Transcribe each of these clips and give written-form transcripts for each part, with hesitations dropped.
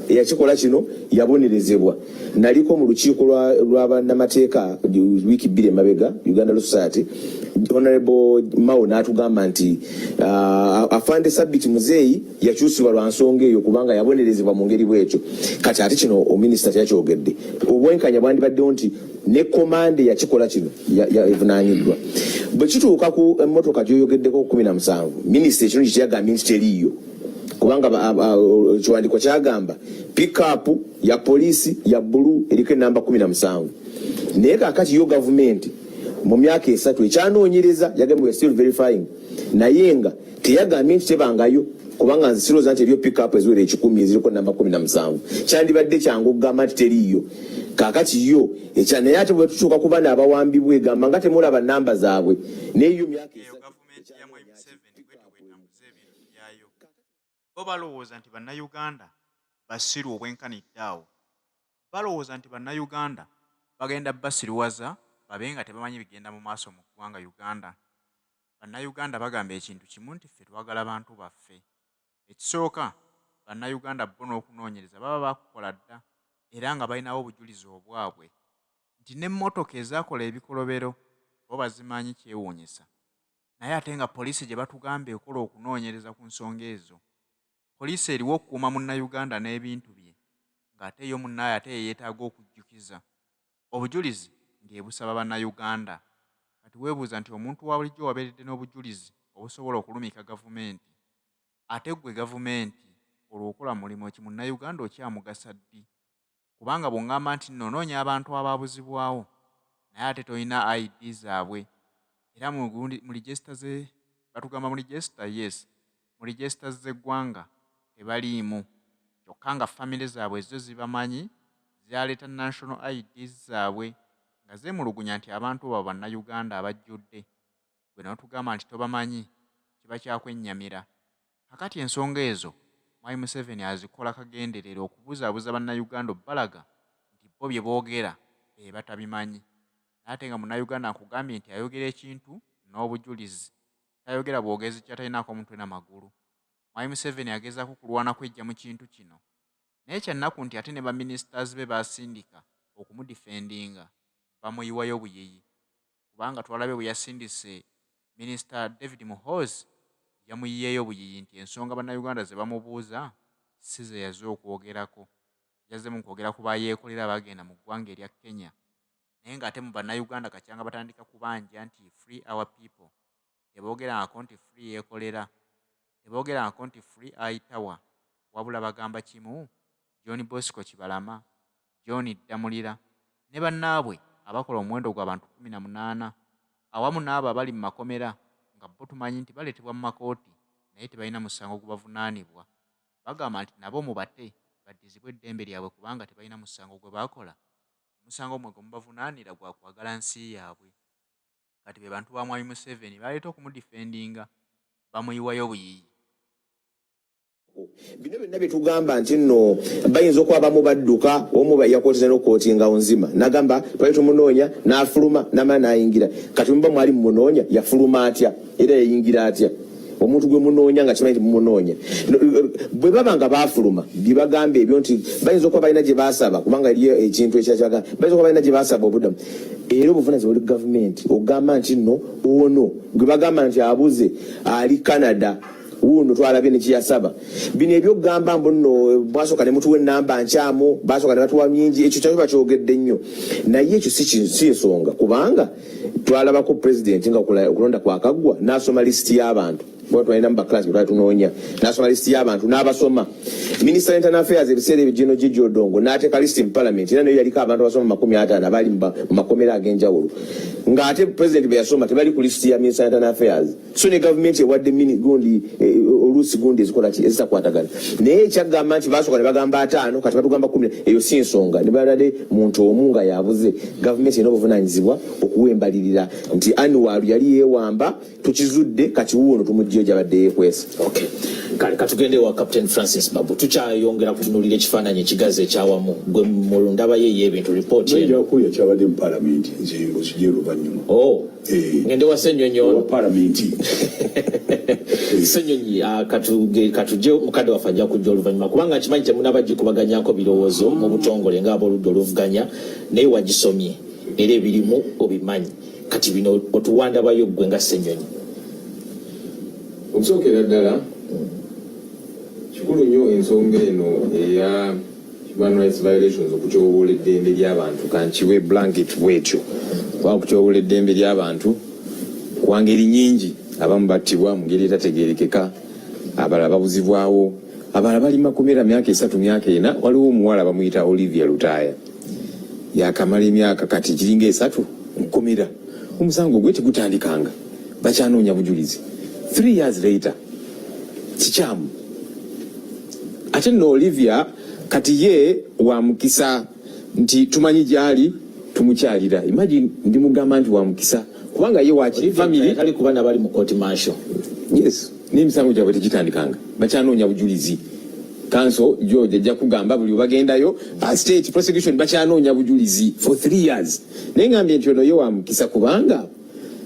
eyakikola kino yabonerezebwa. Naliko mu lukiiko lw'abannamateeka wiiki 2 emabega Uganda Law Society, Honorable Mao n'atugamba nti afande Sabit Muzeeyi yakyusibwa lwa nsonga eyo kubanga yabonerezebwa mu ngeri bw'ekyo. Kati ate kino ominisita teyakyogedde. Obwenkanya bwandibaddewo nti ne komande yakikola kino yavunaanyiddwa. Bwe kituuka ku emmotoka gy'oyogeddeko 17 minisita ekirungi kyeyagambye nti teriiyo kubanga kiwandiiko kyagamba pick-up ya poliisi ya bbulu eriko enamba 17. Naye kaakati yo gavumenti mu myaka 3 ekyanoonyereza yagambye still verifying naye nga teyagambye nti tebangayo kubanga nze sirowooza nti ebyo pick-up eziwera 10 eziriko namba 17 kyandibadde kyangu okugamba nti teriiyo. Kaakati yo naye ate bwe tutuuka ku bano abawambibwa egamba nga temulaba namba zaabwe neyo myaka bo balowooza nti bannayuganda basiru obwenkanidde awo. Balowooza nti bannayuganda bagenda basiruwaza babe nga tebamanyi bigenda mu maaso mu ggwanga Uganda. Bannayuganda bagamba ekintu kimu nti ffe twagala bantu baffe. Ekisooka bannayuganda bo n'okunoonyereza baba bakukola dda era nga balinawo obujulizi obwabwe nti n'emmotoka ezaakola ebikolobero bo bazimanyi kyewuunyisa. Naye ate nga poliisi gye batugamba ekola okunoonyereza ku nsonga ezo. Poliisi eriwo okukuuma munnayuganda n'ebintu bye ng'ate yo munnaye ate yeetaaga okujjukiza. Obujulizi ng'ebusaba bannayuganda. Kati weebuuza nti omuntu wa bulijjo wabeeredde n'obujulizi obusobola okulumika gavumenti. Ate ggwe gavumenti olw'okola mulimu ki munnayuganda okyamugasa ddi? Kubanga bw'oŋŋamba nti nnonoonya abantu abaabuzibwawo naye ate tolina ID zaabwe era mu register ze batugamba mu register yes mu register z'eggwanga tebaliimu kyokka nga famire zaabwe zo zibamanyi zaleeta national IDs zaabwe nga zeemulugunya nti abantu babo bannayuganda abajjudde. Gwe n'otugamba nti tobamanyi kiba kyakwennyamira. Kakati ensonga ezo Mwai Museveni azikola kagenderera okubuzaabuza bannayuganda obbalaga nti bo bye boogera batabimanyi. Ate nga munnayuganda akugambye nti ayogera ekintu n'obujulizi tayogera bwogezi kyatalinako omutwe n'amagulu. Mwai Museveni agezaako kulwana kwejja mu kintu kino naye kyannaku nti ate ne baministers be basindika okumudifendinga bamuyiwayo buyiyi kubanga twalabe bwe yasindise minisita David Muhoozi yamuyiyeyo buyiyi nti ensonga bannayuganda ze bamubuuza si ze yaze okwogerako. Yazzemu kwogera ku bayeekolera bagenda mu ggwanga erya Kenya naye ng'ate mu bannayuganda kacyanga batandika kubanja nti free our people. Teboogerangako nti free yeekolera, teboogerangako nti free ayitawa, wabula bagamba kimu John Bosco Kibalama, John Damulira ne bannaabwe abakola omuwendo gw'abantu 18 awamu n'abo abali mu makomera nga bo tumanyi nti baleetebwa mu makooti naye tebalina musango gubavunaanibwa. Bagamba nti nabo mubate baddizibwe eddembe lyabwe kubanga tebalina musango gwe baakola. Omusango mwe gumubavunaanira gwa kwagala nsi yaabwe. Kati be bantu ba Mwai Museveni baleeta okumudifendinga bamuyiwayo buyiyi. Bino byonna bye tugamba nti nno bayinza okuba bamu badduka omu yakootiza n'okootingawo nzima nagamba twali tumunoonya n'afuluma n'amala n'ayingira. Kati muba mwali mumunoonya yafuluma atya era yayingira atya? Omuntu gwe munoonya nga kimanyi nti mumunoonya bwe baba nga baafuluma bye bagamba ebyo nti bayinza okuba balina gye baasaba kubanga eriyo ekintu ekyakyaga bayinza okuba balina gye baasaba obuddamu era obuvunaanyizibwa buli gavumenti ogamba nti nno ono gwe bagamba nti abuze ali Canada uno twalabye ne kiyasaba. Bino ebyogamba mbuno bwasooka ne mutuwa ennamba nkyamu basooka ne batuwa nyingi ekyo kyali bakyogedde nnyo naye ekyo si nsonga kubanga twalabako pulezidenti nga okulonda kwakaggwa n'asoma lisiti y'abantu twalina mu baklasi bwe tunoonya n'asoma lisiti y'abantu n'abasoma. Minisita Internal Affairs ebiseera ebigino Gigi Odongo n'ateeka lisiti mu Parliament era nayo yaliko abantu abasoma 50 abaali mu makomera ag'enjawulo ng'ate pulezidenti be yasoma tebali ku lisiti ya Minisita Internal Affairs. So ne gavumenti ewadde gundi oluusi gundi ezikola ki ezitakwatagana naye ekyagamba nti basooka ne bagamba 5 kati batugamba 10 eyo si nsonga ne balade muntu omu nga yabuze. Gavumenti erina obuvunaanyizibwa okuwembalirira nti annual yali yeewamba tukizudde kati wuuno tumugjeyo gy'abadde yeekwesa. Okay. Kale katugende wa Captain Francis Babu tukyayongera kutunuulira ekifaananyi ekigazi ekyawamu gwe mu ndaba ye y'ebintu report eno kuya kyabadde mu Parliament nze ng'okijja oluvannyuma ngende wa Ssenyonyi Parliament Ssenyonyi katuje mukadde wafajja kujja oluvannyuma kubanga kimanyi temunabagikubaganyako birowoozo mu butongole ng'aboludda oluvuganya naye wagisomye era ebirimu obimanyi kati bino otuwandabayo gwe nga Ssenyonyi. Okusookera ddala kikulu nnyo ensonga eno eya human rights violations okutyoboola eddembe ly'abantu kankiwe blanket bwetyo kuba okutyoboola eddembe ly'abantu kwa ngeri nnyingi. Abamu battibwa mu ngeri etategeerekeka, abalala babuzibwawo, abalala bali makomera myaka 3 myaka 4. Waliwo omuwala bamuyita Olivia Lutaya yakamala emyaka kati kiringa 3 mukomera, omusango gwe tegutandikanga, bakyanoonya bujulizi. 3 years later kikyamu. Ate no Olivia kati ye wa mukisa nti tumanyi gyali tumukyalira. Imagine ndi mugamba nti wa mukisa kubanga ye wakiri family kali kubana bali mu court martial. Yes, ni misango gyabwe tegitandikanga, bakyanoonya bujulizi. Council George ajja kugamba buli bagendayo state prosecution bakyanoonya bujulizi for 3 years. Naye ngambye nti ono ye wa mukisa kubanga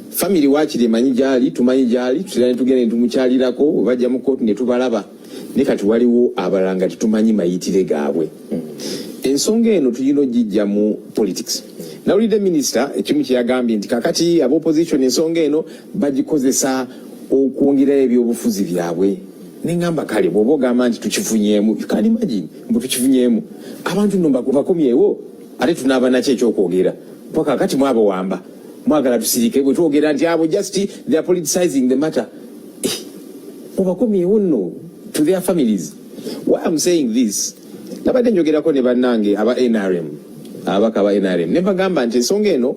family wakiri emanyi gyali tumanyi gyali tutera tugende tumukyalirako bajja mu court ne tubalaba. Ne kati waliwo abalanga tumanyi mayitire gaabwe. Ensonga eno tuyino gijja mu politics. Nawulidde minister ekimu kye yagambye nti kakati ab'opposition ensonga eno bagikozesa okwongera ebyobufuzi byabwe. Nengamba kale bw'oba ogamba nti tukifunyeemu, you can imagine mbu tukifunyeemu abantu nno bakomyewo ate tunaaba nakyo ekyokwogera paka kakati mwabawamba mwagala tusirike bwe twogera nti abo just they are politicizing the matter. Obakomyewo nno to their families. Why I'm saying this, nabadde njogerako ne bannange aba NRM, abaka aba NRM ne bagamba nti ensonga eno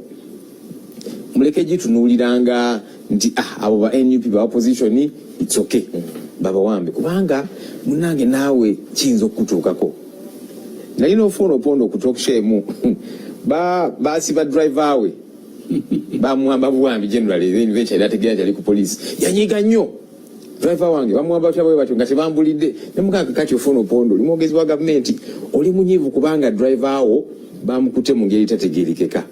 muleke gitunuuliranga nti abo ba NUP ba opposition it's okay babawambe kubanga munange naawe kiyinza okutuukako. Nalina ofuna opondo okutokshemu basiba driver we bamuwamba buwambi generally then venture dategera ali ku police yanyiga nnyo driver wange bamuwamba kyabwe batyo nga tebambulidde ne muganga kati ofuna opondo limwogezi wa government oli munyivu kubanga driver wo bamukute mu ngeri tategeerekeka.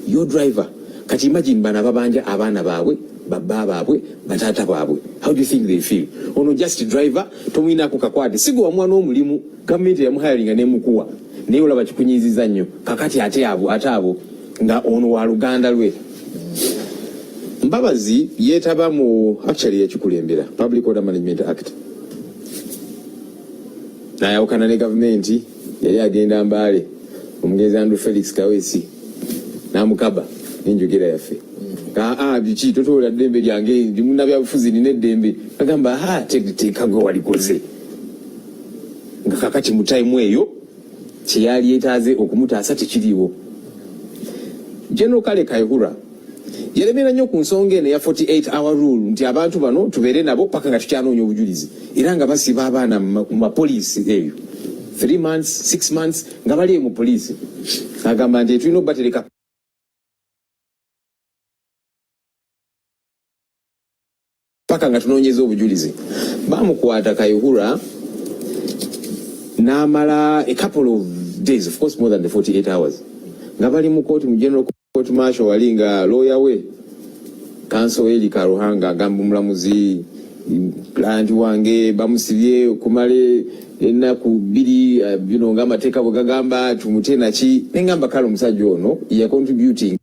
Your driver kati imagine bana babanja abaana baabwe baba baabwe batata baabwe, how do you think they feel? Ono just driver tomwina ku kakwate sigo wa mwana omulimu government ya muhiringa ne mukuwa naye olaba kikunyiziza nnyo kakati ate abo nga ono wa Luganda lwe. Mbabazi yetaba mu actually yakikulembera Public Order Management Act na yawukana ne government yali agenda Mbale omugezi Andrew Felix Kawesi namukaba n'enjogera yaffe biki totola ddembe lyange ndi munnabyabufuzi nina eddembe agamba teekagwe walikoze nga kakati mu time eyo kyeyali yetaaze okumutaasa tekiriiwo. General Kale Kayihura yalemera nnyo ku nsonga eno ya 48-hour rule nti abantu bano tubeere nabo paka nga tukyanoonya obujulizi era nga basiba abaana mu mapoliisi eyo 3 months 6 months nga bali mu poliisi. Agamba nti tulina okubatereka paka nga tunoonyeza obujulizi. Bamukwata Kayihura n'amala a couple of days, of course more than the 48 hours nga bali mu court mu general court martial wali nga lawyer we Counsel Eli Karuhanga agamba omulamuzi client wange bamusibye kumale ennaku 2 nga amateeka bwe gagamba tumute naki nengamba kale omusajja ono ya contributing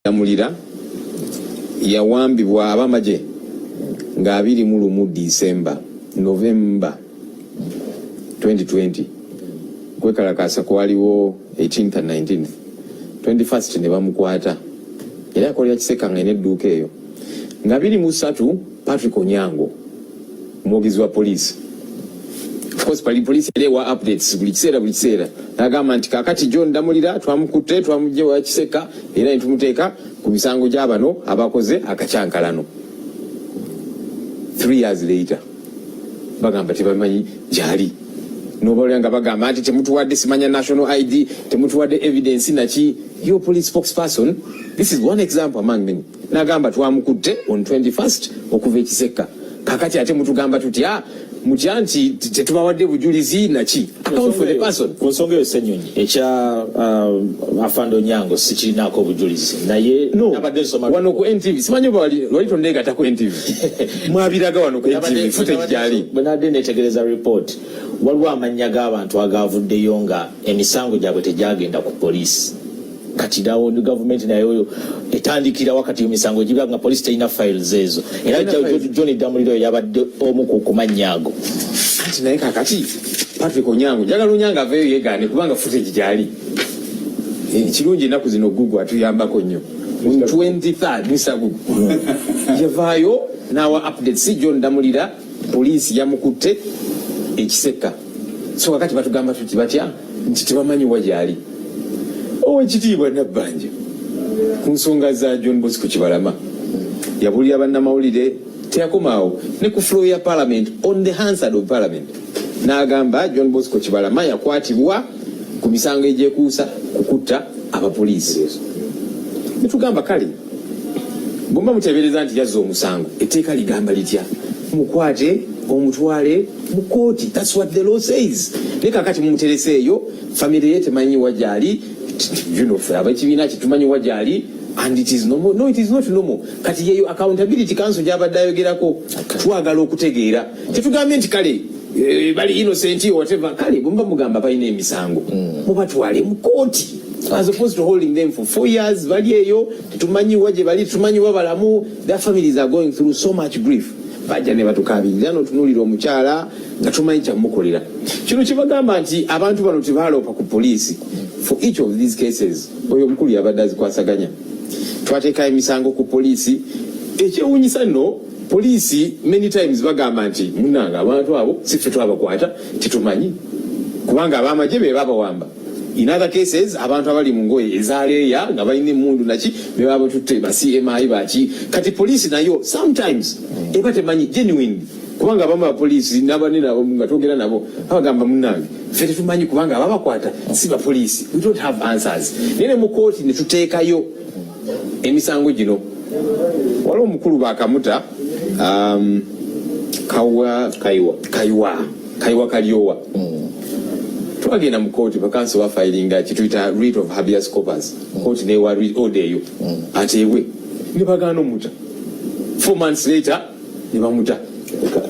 yamulira yawambibwa abamaje nga 21 December November 2020 kwekalakasa kwaliwo 18th and 19th 21st ne bamukwata era akolera kisekanga n'edduuka eyo nga 23 Patrick Onyango mwogezi wa police. Of course police erewa updates buli kiseera agamba nti kakati John Damulira twamukutte twamugye wa kiseka era ntumuteeka ku misango gy'abano abakoze akacyankalano. 3 years later bagamba tebamanyi gyali nobalanga bagamba nti temutuwadde simanya national ID temutuwadde evidence naki. Your police spokesperson, this is one example among many, nagamba twamukutte on 21st okuva ekiseka kakati ate mutugamba tuti mutya nti tetubawadde bujulizi naki account for the person. Ku nsonga eyo Ssenyonyi ekya Afando Nyango sikirinaako obujulizi naye nabadde nsoma wano ku NTV simanyi lwali tondeegata ku NTV mwabiraga wano ku NTV footage gyali bwe nabadde neetegereza report waliwo amannya g'abantu agavuddeyo nga emisango gyabwe tegyagenda ku poliisi kati dawo ni government nayo etandikira wakati emisango giba nga poliisi terina files ezo era John Damuliro yabadde omu ku kumanyaago anti naye kakati Patrick Onyango njagala Onyango aveeyo yeegaane kubanga footage gyali kirungi ennaku zino Google atuyambako nnyo 23rd Mr. Google yavaayo n'awa update si John Damulira poliisi yamukutte ekiseka so kakati batugamba tuti batya nti tebamanyi wa gyali ekitiibwa Nabbanja ku nsonga za John Bosco Kibalama yabulira bannamawulire teyakomaawo ne ku floor ya parliament on the Hansard of parliament n'agamba John Bosco Kibalama yakwatibwa ku misango egyekuusa kukutta abapoliisi netugamba kale bwemba muteebereza nti yazza omusango etteeka ligamba litya mukwate omutwale mu kooti that's what the law says ne kakati mumutereseeyo famire ye temanyi wagyali abakibiina kitumanyi wagyali and it is normal. No, it is not normal. Kati yeyo accountability council gyabadde ayogerako twagala okutegeera tetugambye nti kale bali innocent or whatever kale bwemba mugamba balina emisango mubatwale mu kooti as opposed to holding them for 4 years bali eyo tetumanyi waje bali tumanyi wabalamu. Their families are going through so much grief bajja ne batukabirira n'otunuulira omukyala nga tumanyi kyamukolera kino kibagamba nti abantu bano tebaaloopa ku poliisi for each of these cases oyo omukulu yabadde azikwasaganya twateeka emisango ku poliisi ekyewuunyisa nno poliisi many times bagamba nti munanga abantu abo siffe twabakwata titumanyi kubanga abamagye be babawamba. In other cases abantu abali mu ngoye ezaaleeya nga balina emmundu naki be baba tutte ba CMI baki kati poliisi nayo sometimes eba temanyi genuine kubanga abamu abapoliisi n'abanene abo nga twogera nabo abagamba munange ffe tetumanyi kubanga ababakwata si bapoliisi we don't have answers naye ne mu kooti ne tuteekayo emisango gino waliwo omukulu bakamuta kayiwa kalyowa twagenda mu kooti bakansi bafilinga kituyita writ of habeas corpus kooti newa order eyo ateebwe ne bagaana omuta 4 months later ne bamuta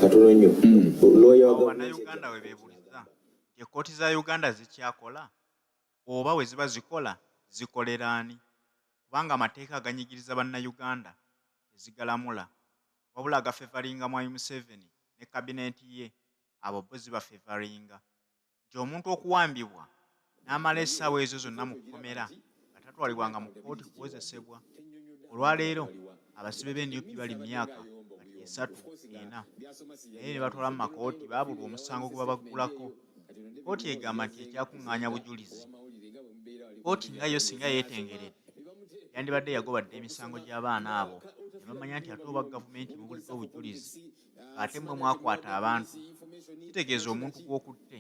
katono nnyo bannayuganda we beebuliza ekooti za Uganda zikyakola oba we ziba zikola zikolera ani kubanga amateeka aganyigiriza bannayuganda tezigalamula wabula agafevaringa Mwai Museveni ne kabineeti ye abo bo zibafevaringa nti omuntu okuwambibwa n'amala essaawa ezo zonna mu kkomera nga tatwalibwanga mu kkooti kuwozesebwa. Olwaleero abasibe b'ennyupi bali myaka kati 3-4 naye ne batwala mu makooti baabulwa omusango gwe babaggulako. Kooti egamba nti ekyakuŋŋaanya bujulizi. Kooti nga yo singa yeetengeredde yandibadde yagobadde emisango gy'abaana abo ne bamanya nti ate oba gavumenti mubuliddwa obujulizi ng'ate mmwe mwakwata abantu kitegeeza omuntu gw'okutte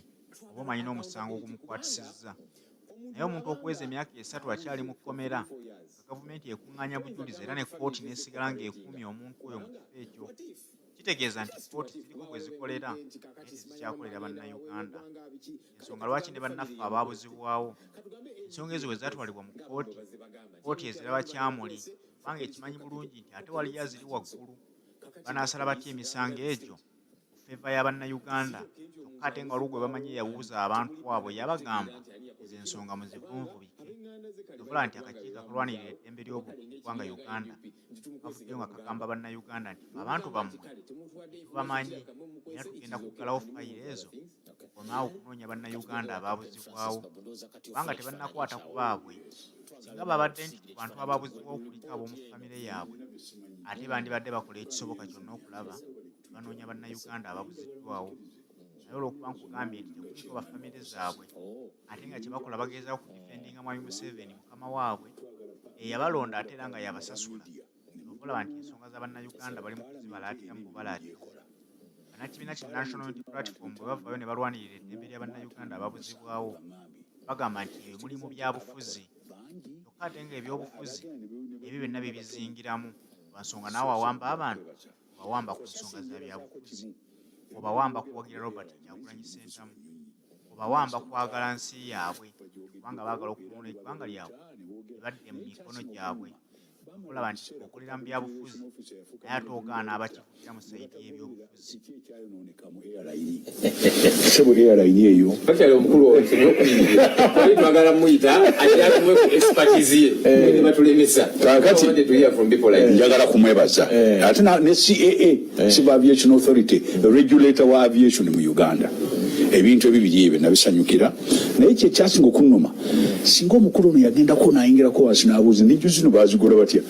oba omanyi n'omusango ogumukwatisizza. Naye omuntu okuweza emyaka 3 akyali mu kkomera nga gavumenti ekuŋŋaanya bujulizi era ne kkooti n'esigala ng'ekuumye omuntu oyo mu kifo ekyo kitegeeza nti kkooti ziriko gwe zikolera naye tezikyakolera bannayuganda. Ensonga lwaki ne bannaffe abaabuzibwawo ensonga ezo bwe zaatwalibwa mu kkooti kkooti eziraba kyamuli kubanga ekimanyi bulungi nti ate waliyo aziri waggulu banaasala batya emisango egyo ku feva y'abannayuganda kyokka ate nga waliwo gwe bamanyi yawuuza abantu abo yabagamba ezo ensonga muzivunvubike. Tuvula nti akakiiko akalwanirira eddembe ly'obuggwanga Uganda kavuddeyo nga kagamba bannayuganda nti abantu bammwe tubamanyi era tugenda kuggalawo fayiro ezo omaawo okunoonya bannayuganda abaabuzibwawo kubanga tebannakwata ku baabwe. Singa babadde nti ku bantu abaabuzibwawo kuliko ab'omu famire yaabwe ate bandibadde bakola ekisoboka kyonna okulaba banoonya bannayuganda ababuziddwawo. Naye olw'okuba nkugambye nti tekuliko bafamire zaabwe ate nga kyebakola bagezaako kudifendinga Mwai Museveni mukama waabwe eyabalonda ate era nga yabasasula okulaba nti ensonga za bannayuganda bali mu kuzibalaatira mu bubalaatiro. Bannakibiina ki National Unity Platform bwe bavaayo ne balwanirira eddembe ly'abannayuganda ababuzibwawo bagamba nti ebyo muli mu byabufuzi kyokka ate nga ebyobufuzi ebyo byonna bibizingiramu lwa nsonga naawe awamba abantu bawamba ku nsonga za byabufuzi. obawamba kuwagira Robert Kyagulanyi Ssentamu, obawamba kwagala nsi yaabwe kubanga baagala okuwona eggwanga lyabwe libadde mu mikono gyabwe. Okulaba nti okulira mu byabufuzi naye ate ogaana abakivugira mu sayidi y'ebyobufuzi. Sebo airline eyo bakyali omukulu oli twagala muyita akyatuwe ku expertise ye batulemesa kakati like njagala kumwebaza ate ne CAA Civil Aviation Authority regulator wa aviation mu Uganda ebintu ebibiri ebyo nabisanyukira naye kye kyasinga okunnuma singa omukulu ono yagendako nayingirako wansi n'abuuza n'enju zino baazigula batya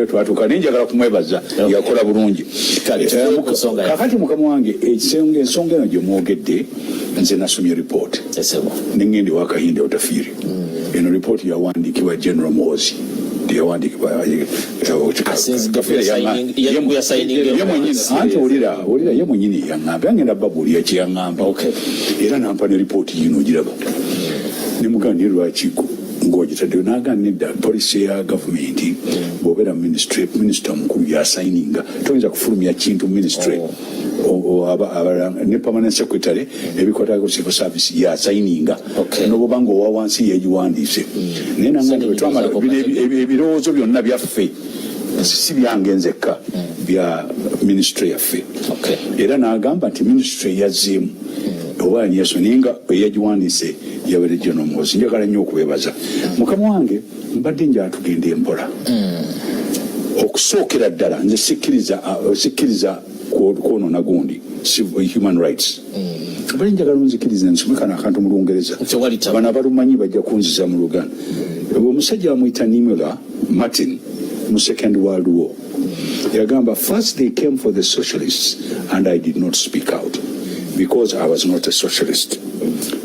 twatuuka naye njagala kumwebaza yakola bulungi. Kakati mukama wange ensonga eno gye mwogedde nze nasomye report nengende wakahinde otafiiri eno report yawandiikibwa General Muhoozi olira ye mwenyini yaŋŋamba angenda babuulira kye yaŋŋamba era nampa ne ripooti yino ogiraba nemugamba naye lwakiko ng'ogitaddeyo n'agamba nedda poliisi ya gavumenti bw'obeera minisita omukulu yasayininga toyinza kufulumya kintu ministry ne permanent secretary ebikwatako civil service yasayininga n'obuba nga owa wansi yegiwandiise naye nangamba bwetwamala ebirowoozo byonna byaffe si byange nzekka bya ministry yaffe era n'agamba nti ministry yazzeemu oba yasoninga eyagiwandiise yabere General Muhoozi. Njagala nnyo okubeebaza mukama wange mbadde njatugenda empola okusookera ddala nze sikkiriza kwonoona gundi human rights bali njagala nzikiriza nsomekana akantu mu Lungereza bano abalumanyi bajja kunziza mu Luganda. Omusajja bamuyita Nimula Martin mu Second World War yagamba first they came for the socialists and I did not speak out because I was not a socialist.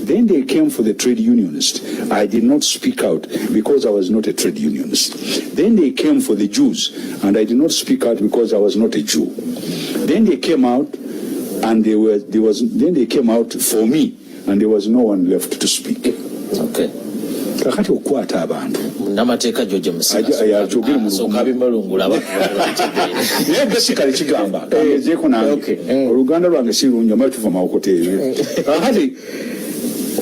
Then they came for the trade unionists. I did not speak out because I was not a trade unionist. Then they came for the Jews, and I did not speak out because I was not a Jew. Then they came out, and then they came out for me, and there was no one left to speak. Okay. Kakati okwata abantu namateeka George ayatugire mu kabimulungula naye basically kigamba kangezeeko nange oluganda lwange sirungi amaye tuva mawokoteri kakati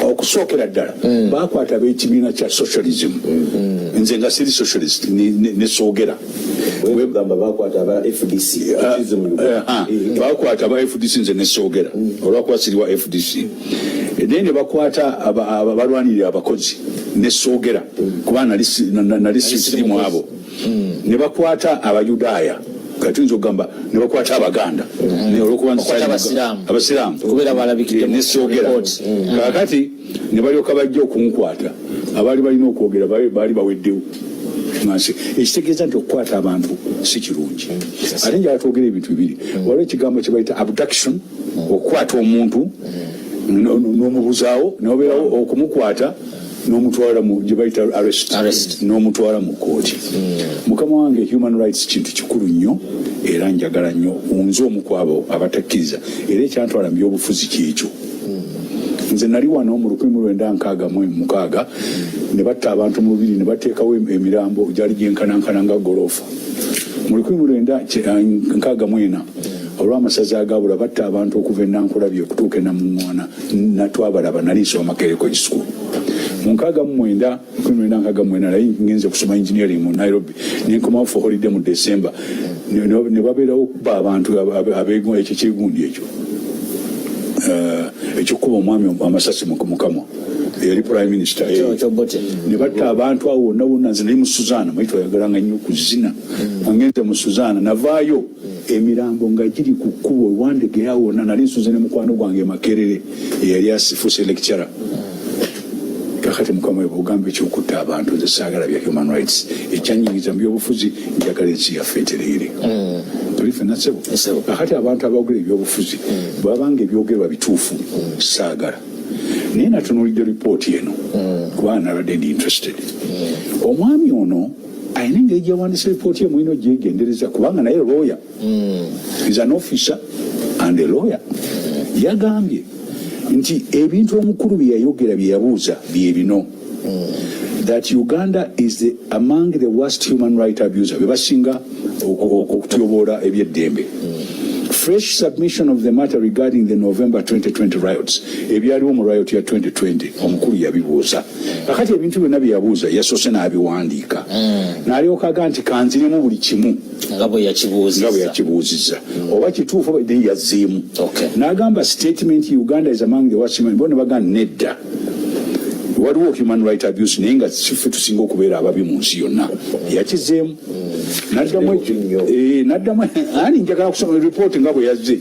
okusookera ddala bakwata ab'ekibiina kya socialism nze nga siri socialist ne soogera bakwata aba FDC bakwata aba FDC nze ne soogera olwakuba siriwa FDC then ne bakwata abalwanirira abakozi ne soogera kuba nali sirimu abo ne bakwata abayudaaya katuyinza okugamba ne bakwata abaganda abasiraamu ne soogera kakati ne balyoka bajja okunkwata abaali balina okwogera baali baweddewo ekitegeeza nti okukwata abantu si kirungi ate njala twogera ebintu bibiri waliwo ekigambo kye bayita abduction okukwata omuntu n'omubuzaawo nobeerawo okumukwata n'omutwala gye bayita arrest n'omutwala mu kooti. Mukama wange human rights kintu kikulu nnyo era njagala nnyo nze omukwabo abatakkiriza era ekyantwala mu byobufuzi kyekyo. Nze nali wano mu 1966 ne batta abantu mu bibiri ne bateekawo emirambo gyali gyenkanankana nga golofa. Mu 1964 olw'amasaza agabula batta abantu okuva enankulabye okutuuka enamuŋŋwana natwabalaba nali nsoma Makerere School. Mu 1969 naye ngenze kusoma engineering mu Nairobi nenkomawo for holiday mu December ne babeerawo okuba abantu abeegwa ekyo kyegundi ekyo ekyokuba omwami amasasi mu Kamwa yali prime minister ne batta abantu awo wonna wonna. Nze nali mu Suzana maitwa yagalanga nnyo kuzina angenze mu Suzana navaayo emirambo nga giri ku kkubo wandegera wonna nali nsuze ne mukwano gwange Makerere eyali asifuuse lecturer. Kakati mukama ogambe ekyokutta abantu nze saagala bya human rights ekyanyingiza mu byobufuzi njagala ensi yaffe etereere tulifena sebo. Kakati abantu abagula ebyobufuzi babanga ebyogerwa bituufu saagala naye natunuulidde ripooti eno kubanga nabadde ndi interested. Omwami ono ayina engeri gyawandisa ripooti emu ino gyegendereza kubanga naye lawyer is an officer and a lawyer. Yagambye nti ebintu omukulu bye yayogera bye yabuuza bye bino that Uganda is among the worst human right abuser be basinga okutyoboola ebyeddembe. fresh submission of the matter regarding the November 2020 riots. Ebyaliwo mu riot ya 2020 omukulu yabibuuza. Kakati ebintu byonna bye yabuuza yasoose n'abiwandiika. N'alyoka aga nti kanziremu buli kimu nga bwe yakibuuzizza. Oba kituufu naye yazzeemu. N'agamba statement Uganda is among the worst human. Bo ne bagamba nedda. Waliwo human right abuse naye nga siffe tusinga okubeera ababi mu nsi yonna. Yakizeemu. N'addamu ani njagala kusoma report nga bwe yazze.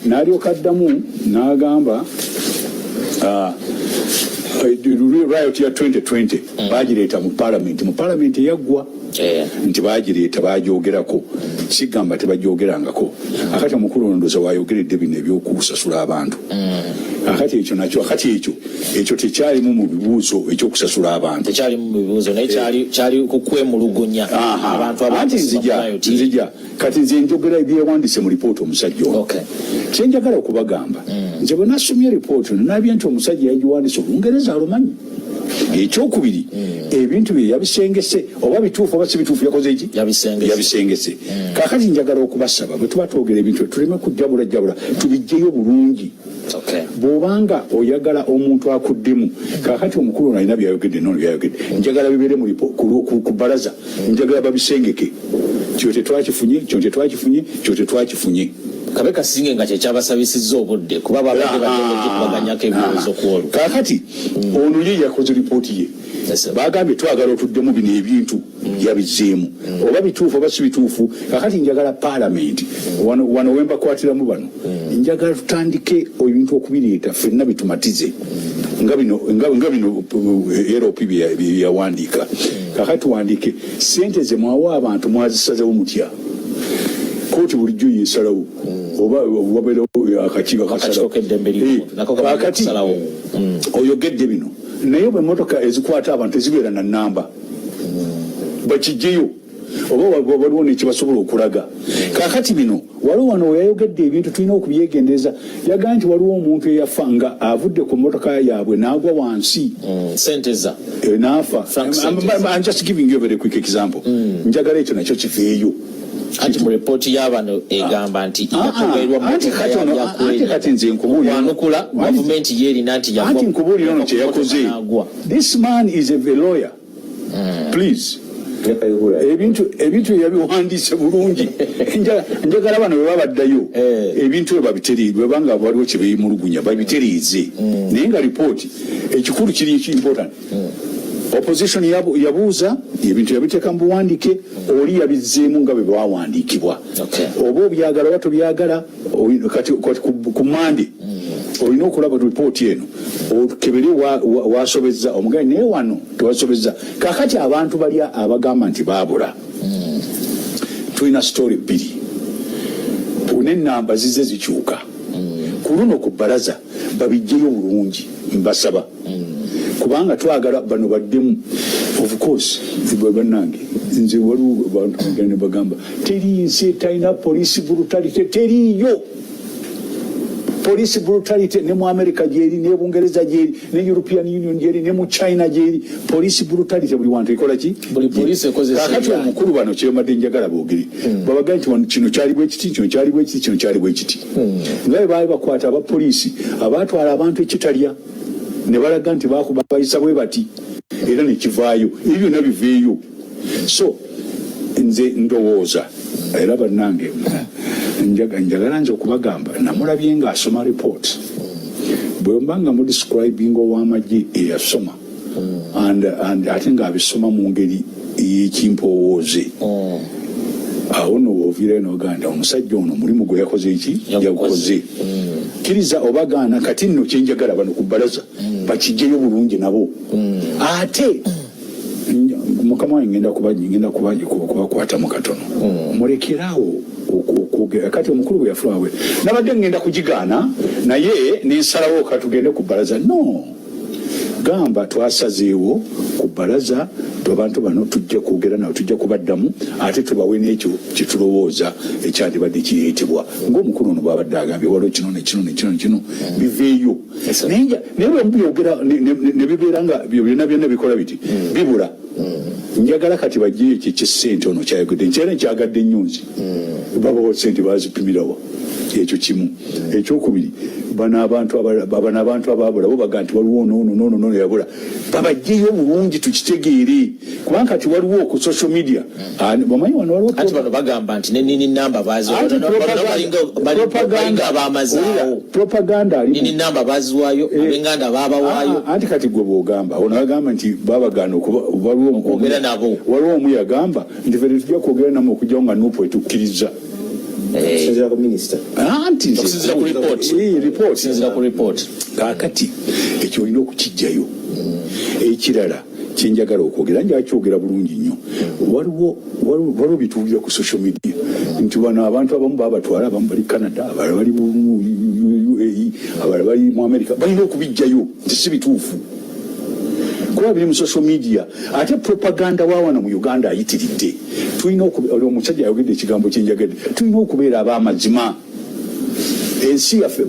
N'alyoka addamu n'agamba riot ya 2020 bagireeta mu parliament eyaggwa nti bagireeta bagyogerako sigamba tebagyogerangako akati omukulu ndooza wayogeredde bino ebyokusasula abantu akati ekyo nakyo ekyo tekyalimu mu bibuuzo ekyokusasula abantu tekyalimu mu bibuuzo naye kyali kukwemulugunya abantu nzija kati nze njogera ebyewandise mu lipoota omusajja ono kyenjagala okubagamba nze bwe nasomye ripoota nalabye nti omusajja yagiwandise olungereza alumanyi ekyokubiri ebintu bye yabisengese oba bituufu oba si bituufu yakoze eki yabisengese kakati njagala okubasaba bwe tuba twogera ebintu tuleme kujjabula tubijjeyo bulungi bw'obanga oyagala omuntu akuddemu kakati omukulu ono alina byayogedde nono byayogedde njagala bibeere ku bbalaza njagala babisengeke kyo tetwakifunye kabe kasinge nga kyekyabasabisizza obudde kuba babadde baganyako ebibuuzo kwolwo kakati ono ye yakoze lipooti ye bagambye twagala otuddemu bino ebintu yabizzeemu oba bituufu oba si bituufu kakati njagala palamenti wano wembakwatiramu bano njagala tutandike ebintu okubireeta ffenna bitumatize nga bino LP byeyawandiika kakati tuwandiike sente ze mwawa abantu mwazisazewo mutya kooti bulijjo yesalawo oba wabeerawo akakiiko kakati oyogedde bino naye bwe emmotoka ezikwata abantu ezibeera na nnamba bakijjeyo oba waliwo nekibasobola okulaga kakati bino waliwo wano weyayogedde ebintu tulina okubyegendereza yagaa nti waliwo omuntu eyafa nga avudde ku mmotoka yaabwe n'agwa wansi senteza n'afa. I'm just giving you a very quick example. Njagala ekyo nakyo kiveeyo anti mu report y'abano egamba nti kati nze nkubuulira government yerina nti anti nkubuulira ono kye yakoze. This man is a lawyer. Please. Ebintu yabiwandiise bulungi njagala bano bwe babaddayo ebintu bwe babitereeze bwe banga waliwo kye beemulugunya babitereeze naye nga ripooti ekikulu kiri ekiimportant opposition yabuuza ebintu yabiteeka mu buwandiike oli yabizzeemu nga bwe bawandiikibwa oba obyagala oba tobyagala kati ku Mande olina okulaba ripooti eno okebere wasobezza omugaye naye wano tewasobezza kakati abantu bali abagamba nti baabula tulina story bbiri n'ennamba zize zikyuka ku luno ku bbalaza babijjeyo bulungi mbasaba kubanga twagala bano baddemu of course bannange nze waliwo abantu bagenda bagamba teriize talina police brutality teriiyo police brutality ne mu America gyeri ne Bungereza gyeri ne European Union gyeri ne mu China gyeri police brutality buli wantu ikola ki buli police ekozesa kakati omukulu bano kyebadde njagala boogeri babaga nti kino kyali bwe kiti kino kyali bwe kiti kino kyali bwe kiti ngabe baali bakwata abapoliisi abaatwala abantu ekitalya ne balaga nti bayisa bwe bati era nekivaayo ebyo byonna biveeyo so nze ndowooza era bannange njagala nze okubagamba namulabye ng'asoma report bwe mbanga mu describing ow'amagye eyasoma ate ng'abisoma mu ngeri ey'ekimpowooze awo nooviirayo n'oganda omusajja ono mulimu gwe yakoze eki yagukoze kkiriza obagaana kati nno kyenjagala bano ku bbalaza bakijjeyo bulungi nabo ate mukama wange ngenda kubakwatamu katono mulekeraawo kati omukulu bwe yafulawe nabadde ngenda kugigaana naye nensalawo katugende ku bbalaza no gamba twasazeewo ku bbalaza abantu bano tujja kwogera nawe tujja kubaddamu ate tubawe n'ekyo kyetulowooza ekyandibadde kireetebwa ng'omukulu ono bw'abadde agambye waliwo kino biveeyo naye bwe mubyogera ne bibeera nga byonna bikola biti bibula njagala kati bajje ekyo kyesente ono kyayogedde nkyera nkyagadde ennyunzi babawo sente bazipimirawa ekyo kimu ekyokubiri bano abantu ababula bo baga nti waliwo noono yabula babajjeyo bulungi tukitegeere kubanga kati waliwo ku social media bamanyi wano waliwo ati bano bagamba nti nenini namba balinga abamazaawo propaganda nini namba baziwaayo abenganda babawaayo anti kati gwe bwogamba ono agamba nti babagana okwogera nabo waliwo omu yagamba nti ffe tujja kwogera namu okujjawo nga nupu etukkiriza anti sinzira ku report kakati ekyo olina okukijjayo ekirala kyenjagala okwogera njakyogera bulungi nnyo waliwo bituulira ku social media nti bano abantu abamu babatwala abamu bali Canada abalala bali UAE abalala bali mu America balina okubijjayo nti si bituufu kuba biri mu social media ate propaganda wawana mu Uganda ayitiridde tulina omusajja ayogedde ekigambo kyenjagadde tulina okubeera ab'amazima ensi yaffe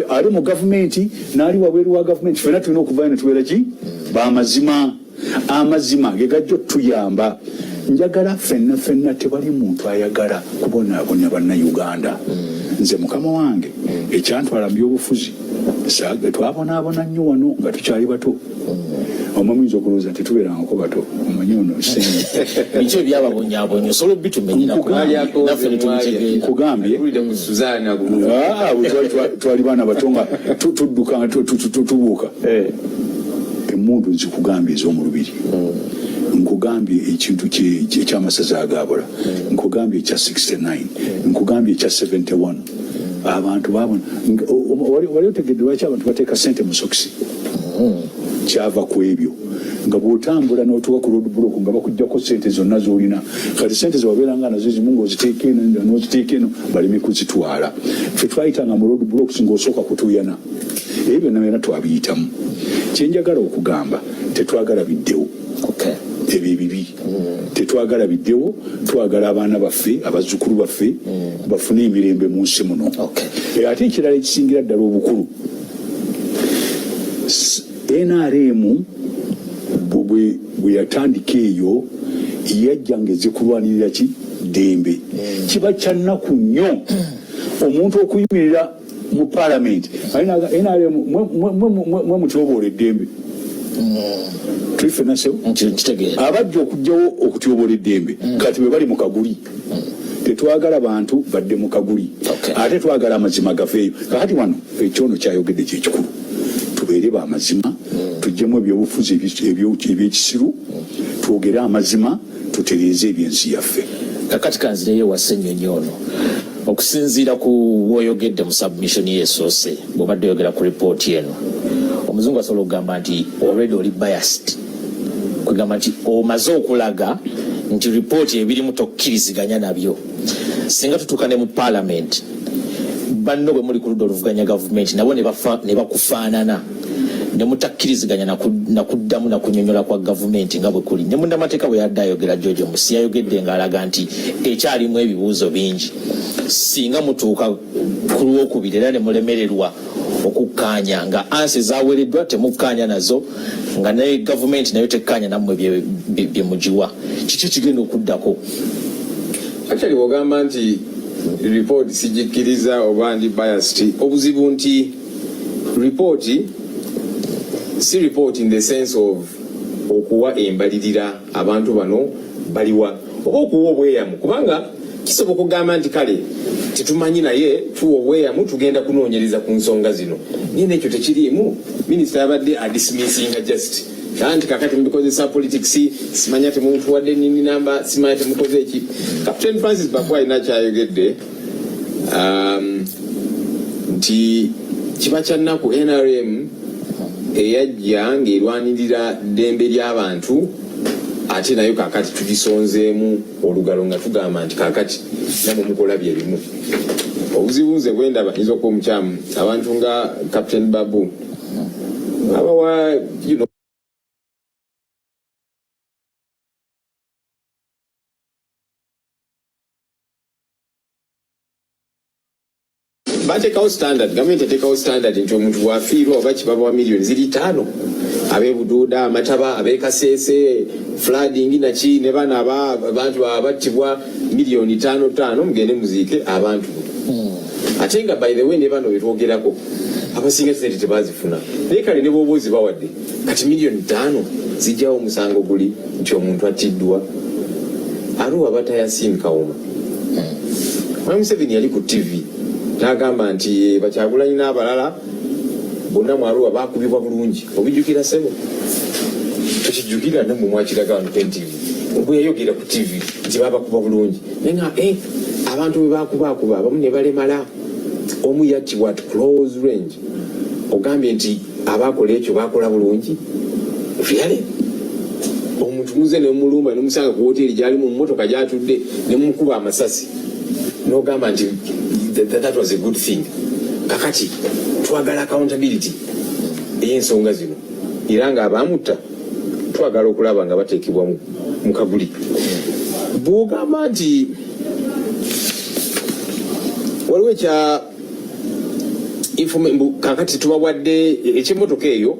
ali mu gavumenti n'ali wabweru wa gavumenti ffenna tulina okuvayo ne tubeera ki b'amazima amazima ge gajja otuyamba njagala ffenna tewali muntu ayagala kubonaabonya bannayuganda nze mukama wange ekyantwala mu byobufuzi twabonaabona nnyo wano nga tukyali bato omamuyinza okulowooza tetubeerangako bato omanyi ono bikyo byababonyaabonya osobola nkugambye twali baana bato nga tudduka tubuuka emundu nzikugambye ez'omulubiri nkugambye ekintu ekyamasaza agabula nkugambye ekya 69 nkugambye ekya 71 abantu babona wali otegedde lwaki abantu bateeka sente mu sokisi kyava ku ebyo nga bw'otambula n'otuuka ku road block nga bakuggyako sente zonna z'olina kati sente zewabeeranga nazo ezimu ng'oziteeka eno n'oziteeka eno baleme kuzitwala ffe twayitanga mu road blocks ng'osooka kutuuyana ebyo byonna twabiyitamu kyenjagala okugamba tetwagala biddewo ebyo ebibi tetwagala biddewo twagala abaana baffe abazzukulu baffe bafune emirembe mu nsi muno ate ekirala ekisingira ddala obukulu NRM bwe yatandika eyo yajjanga ezze kulwanirira ki ddembe kiba kya nnaku nnyo omuntu okuyimirira mu palamenti NRM mwe mutyoboola eddembe abajja okugjawo okutyoboola eddembe kati bwe bali mu kaguli tetwagala bantu badde mu kaguli ate twagala amazima gafeeyo kakati wano ekyono kyayogedde kyekikulu tubeere b'amazima tuggyemu ebyobufuzi ebyekisiru twogere amazima tutereeze ebyensi yaffe kakati kanzireyo wa Ssenyonyi ono okusinziira ku woyogedde mu submission yeesoose bw'obadde oyogera ku ripooti eno omuzungu asobola okugamba nti already oli biased kugamba nti omaze okulaga nti ripooti ebirimu tokkiriziganya nabyo singa tutuuka ne mu parliament banno bwe muli ku ludda oluvuganya gavumenti nabo ne bakufaanana ne mutakkiriziganya nakuddamu nakunyonyola kwa gavumenti nga bwe kuli ne munnamateeka bwe yadde ayogera George Musi yayogedde ng'alaga nti ekyalimu ebibuuzo bingi singa mutuuka ku lwokubiri era ne mulemererwa okukkaanya nga ansi zaweereddwa temukkaanya nazo nga ne gavumenti nayo tekkaanya nammwe bye mugiwa kiki kigenda okuddako actually wogamba nti report sigikkiriza oba ndi biased obuzibu nti report si report in the sense of okuwa embalirira abantu bano baliwa oba okuwa obweyamu kubanga kisoboka okugamba nti kale tetumanyi naye tuwa obweyamu tugenda kunoonyereza ku nsonga zino naye nekyo tekiriimu minisita yabadde adismissinga just anti kakati mubikozesa politics simanya temutuwadde nini namba simanya temukoze eki Captain Francis Babu alina kyayogedde nti kiba kya nnaku NRM eyajja ng'erwanirira ddembe ly'abantu ate nayo kakati tugisonzeemu olugalo nga tugamba nti kakati namwe mukola bye bimu obuzibu nze bwendaba yinza okuba omukyamu abantu nga Captain Babu abawa bateekawo standard, gavumenti eteekawo standard nti omuntu bw'afiirwa oba kibaba milioni ziri 5 ab'ebuduuda amataba ab'ekasese flooding naki ne bana abantu abattibwa milioni 5 mugende muziike abantu ate nga by the way ne bano betwogerako abasinga sente tebazifuna naye kale ne bwobuuzi bawadde kati milioni 5 zijjawo omusango guli nti omuntu attiddwa Arua Batayasin Kauma. Museveni yali ku TV n'agamba nti Bakyagulanyi n'abalala bonna mu Arua baakubibwa bulungi. Obijjukira ssebo? Tukijjukira ne mu mwakiraga wano ku TV. Bwe yayogera ku TV nti babakuba bulungi. Naye nga abantu bwe baakuba abamu ne balemala. Omu yattibwa at close range. Ogambye nti abaakola ekyo baakola bulungi. Really? Omuntu muze ne mulumba ne musanga ku hoteli gyali mu mmotoka gyatudde ne mukuba amasasi. N'ogamba nti that was a good thing. Kakati twagala accountability ey'ensonga zino era nga abamutta twagala okulaba nga bateekebwa mu kaguli. Bw'ogamba nti waliwo ekya kakati tubawadde ekimmotoka eyo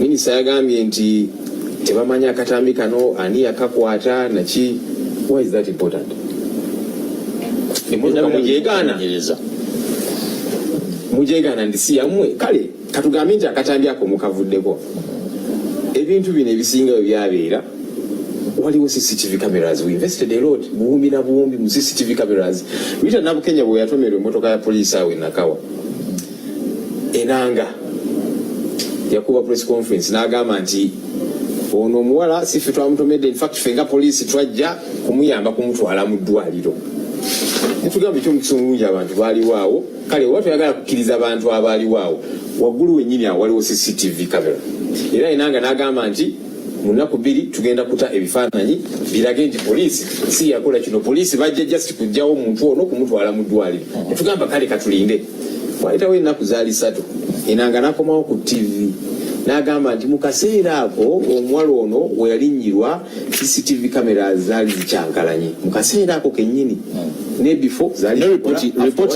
minisita yagambye nti tebamanyi akatambi kano ani yakakwata naki. Why is that important? Emmotoka mujeegaana ndisi yammwe kale katugambye nti akatambi ako mukavuddeko. Ebintu bino ebisinga bwe byabeera waliwo CCTV cameras. We invested a lot buwumbi na buwumbi mu CCTV cameras. Rita Nabukenya bwe yatomerwa emmotoka ya poliisi awo Nakawa Enanga yakuba press conference n'agamba nti ono omuwala si ffe twamutomedde, in fact ffe nga poliisi twajja kumuyamba kumutwala mu ddwaliro. Netugamba eky'omukisa omulungi abantu baaliwaawo kale oba toyagala kukkiriza abantu abaaliwaawo waggulu wennyini awo waliwo CCTV camera. Era Enanga n'agamba nti mu nnaku 2 tugenda kuta ebifaananyi birage nti poliisi si yakola kino, poliisi bajja just kujjawo omuntu ono kumutwala mu ddwaliro. Netugamba kale katulinde. Wayitawo ennaku zaali 3 Enanga n'akomawo ku TV n'agamba nti mu kaseera ako omuwala ono we yalinnyirwa CCTV cameras zaali zikyankalanye mu kaseera ako kennyini ne before zaali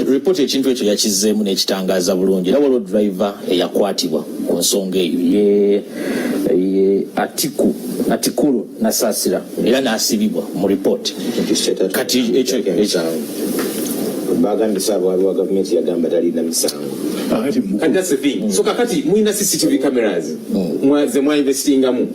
report ekintu ekyo yakizzeemu n'ekitangaaza bulungi. Era waliwo driver eyakwatibwa ku nsonga eyo ye Atikulu Nasaasira era n'asibibwa mu report. Kati ekyo bagambye saaba waliwo gavumenti yagamba talina misango. And that's the thing. So kakati muina CCTV cameras mwaze mwa investingamu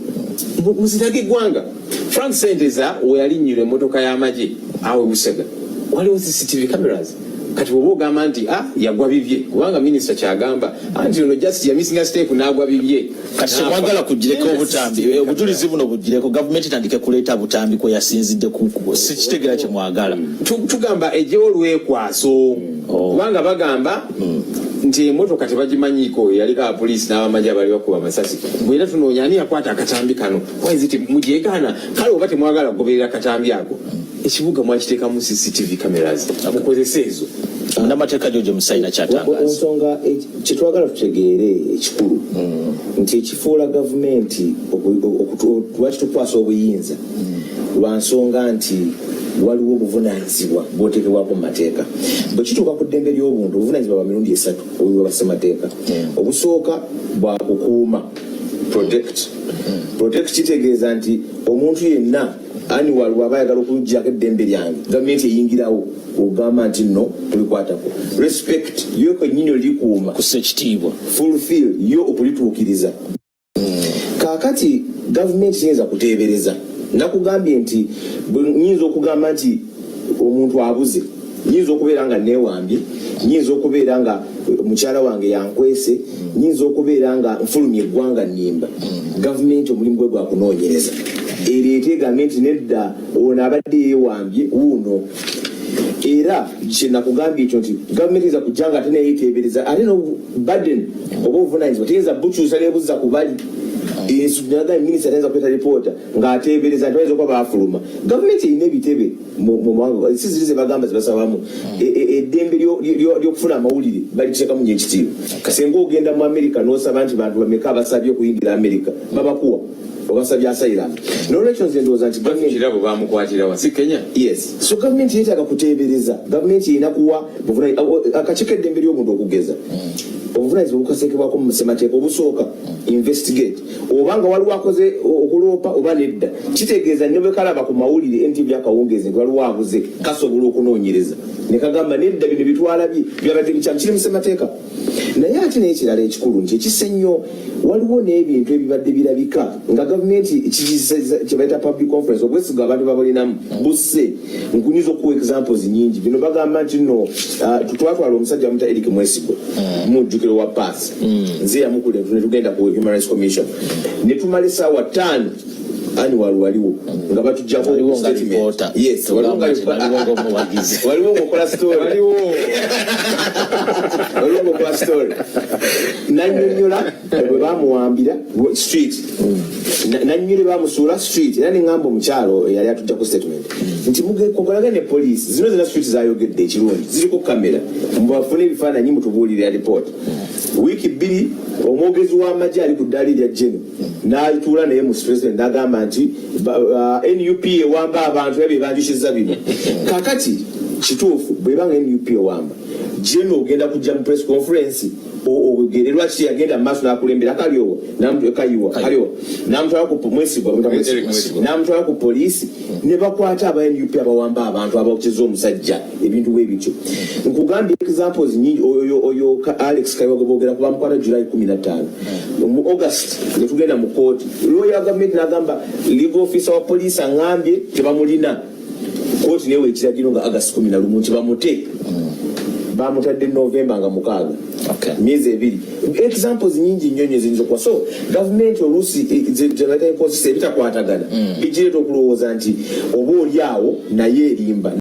muzirage Eggwanga. Frank Sendeza we yalinnyirwa emmotoka y'amagye awe Busega waliwo CCTV cameras. Kati bwe ogamba nti yagwa bibye kubanga minisita kyagamba anti ono just ya missing step n'agwa bibye. Kati semwagala kugireko obutambi obujulizi buno bugireko gavumenti etandike kuleeta butambi kwe yasinzidde ku si kitegera kye mwagala. Tugamba ejjewo olwekwaso kubanga bagamba nti emmotoka tebagimanyiiko yaliko abapoliisi n'abamagye abali bakuba amasasi. Bwera tunoonya ani yakwata akatambi kano wayiziti mujeegaana kale oba temwagala kugoberera akatambi ako ekibuga mwakiteekamu CCTV cameras mukozese ezo. Munamateeka George Musaina kyatangaza ensonga kyetwagala tutegeere ekikulu nti ekifuula gavumenti lwaki tukwasa obuyinza lwa nsonga nti waliwo obuvunaanyizibwa bw'oteekebwako mu mateeka. Bwe kituuka ku ddembe ly'obuntu obuvunaanyizibwa bwa mirundi 3 obubwa bassemateeka. Obusooka bwa kukuuma protect kitegeeza nti omuntu yenna ani waliwo aba ayagala okujjako eddembe lyange gavumenti eyingirawo ogamba nti no tulikwatako. Respect yo kwennyini olikuuma kussa ekitiibwa, fulfill yo okulituukiriza. Kaakati gavumenti kiyinza kuteebereza. Nakugambye nti nyinza okugamba nti omuntu abuze, nyinza okubeera nga neewambye, nyinza okubeera nga mukyala wange yankwese, nyinza okubeera nga nfulumya eggwanga nnimba. Gavumenti omulimu gwe gwa kunoonyereza ereete gavumenti nedda ono abadde yeewambye wuuno. Era kyenakugambye ekyo nti gavumenti eza kujja nga teneyeteebereza ate no burden oba obuvunaanyizibwa teyinza bukyusa nebuzza ku bali naga minisita atayinza kuleta lipoota ng'ateebereza nti bayinza okuba baafuluma. Gavumenti erina ebitebe mu mawanga si ziri ze bagamba zibasabamu eddembe ly'okufuna amawulire baliteekamu nnyo ekitiibwa. Singa ogenda mu Amerika n'osaba nti bantu bameka abasabye okuyingira Amerika babakuwa obasabye asylum. N'olwekyo nze ndowooza nti kirabo bamukwatira si Kenya. Yes, so gavumenti yeetaaga kuteebereza. Gavumenti erina kuwa akakiiko eddembe ly'omuntu okugeza obuvunaanyizibwa bukaseekebwako mu ssemateeka obusooka investigate obanga waliwo akoze okuloopa oba nedda, kitegeeza ne bwe kalaba ku mawulire NTV akawungeezi nti waliwo abuze kasobola okunoonyereza ne kagamba nedda bino bitwalabye byabadde bikyamu kiri mu ssemateeka. Naye ate n'ekirala ekikulu nti ekisa ennyo waliwo n'ebintu ebibadde birabika nga gavumenti kye bayita public conference obwesiga abantu babalinamu busse. Nkunyiza okuwa examples nyingi. Bino bagamba nti nno twatwala omusajja muta Eric Mwesigwa mujjukiro wa pass nze yamukule ne tugenda ku Human Rights Commission ne tumala essaawa 5 annual waliwo nga batujjako statement. Yes, waliwo ngokola story waliwo ngokola story nanyonyola bwe bamuwambira street nanyole bamusuula street era neŋŋamba omukyalo yali atujjako statement nti mugekokolage ne police zino zina street zayogedde ekirungi ziriko kamera mbafune ebifaananyi mutubuulire alipoota. Wiiki 2 omwogezi w'amagye ali ku ddaali lya Jeno n'atuula naye mu president n'agamba nti NUP ewamba abantu ebyo banjukizza bino. Kakati kituufu bwebanga NUP ewamba Jeno ogenda kujja mu press conference ogere lwaki yagenda mu maaso n'akulembera kalyowa n'amutwala ku Mwesigwa n'amutwala ku poliisi ne bakwata aba NUP abawamba abantu abakiza omusajja ebintu bwe bityo. Nkugambye examples nyingi. Oyo Alex Kaiwago boogera ku bamukwata July 15 mu August ne tugenda mu court lawyer government n'agamba legal officer wa police angambye tebamulina court newe ekiragiro nga August 11 nti bamute bamutadde November nga 6 myezi 2. Examples nyingi nnyo eziyinza okuba. So gavumenti oluusi ebitakwatagana bigireeta okulowooza nti oba oli awo naye erimba.